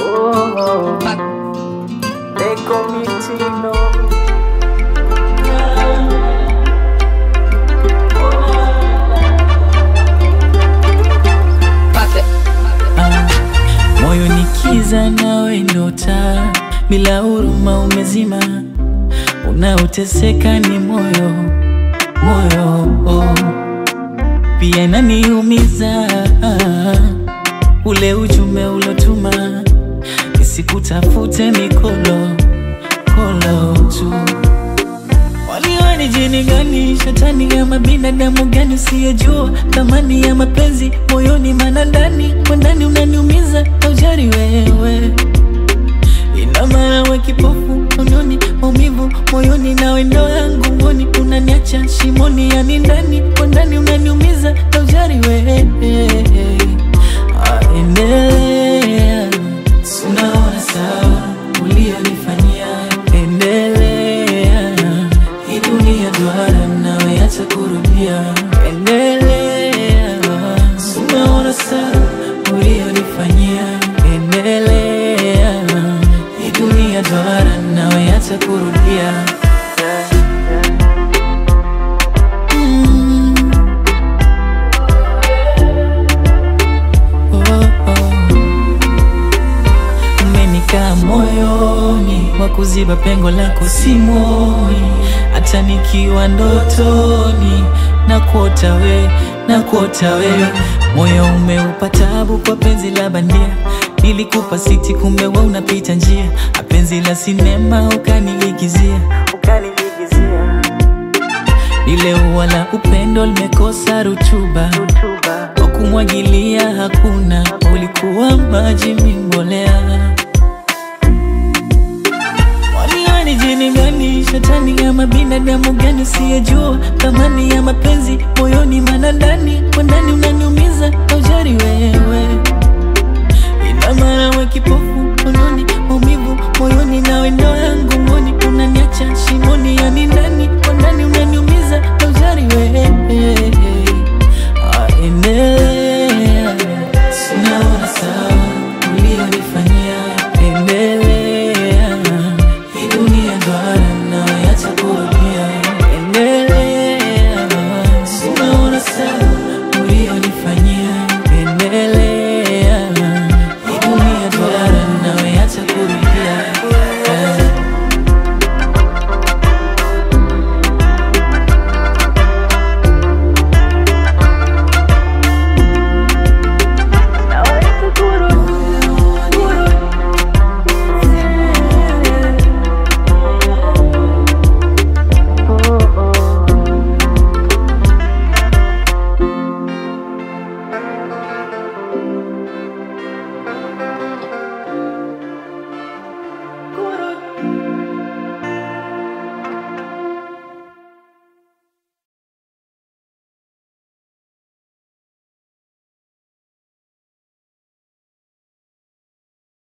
Oh, they call me Tino. Moyo nikiza nawe ndo taa, bila huruma umezima, unaoteseka ni moyo, pia inaniumiza ule ujumbe ulotuma nisikutafute mikolo tu. Walioni jini gani, shetani ya mabinadamu gani, usiyejua thamani ya mapenzi moyoni, maana ndani kwa ndani unaniumiza na ujari wewe. Ina maana we kipofu moyoni, maumivu moyoni, na wendo yangu mboni, unaniacha shimoni, yani ndani kwa ndani unaniumiza na ujari wewe. Endelea, unaona sawa ulionifanyia, endelea, hii dunia duara nawe acha kurudia, endelea, unaona sawa ulionifanyia, endelea, hii dunia duara nawe acha kurudia. Moyoni wakuziba pengo lako simoni, hata nikiwa ndotoni na kuota we, moyo umeupa tabu kwa penzi la bandia. Nilikupa siti kumbe wewe unapita njia, penzi la sinema ukaniigizia. Ile wala upendo limekosa rutuba, kwa kumwagilia hakuna, ulikuwa maji mimbolea. Walioni jini gani, shetani ya mabinadamu gani, usiyejua thamani ya mapenzi moyoni, maana ndani kwa ndani unaniumiza na ujari wewe. Ina maana we kipofu moyoni, maumivu moyoni, na wendo yangu mboni, unaniacha shimoni, yani ndani kwa ndani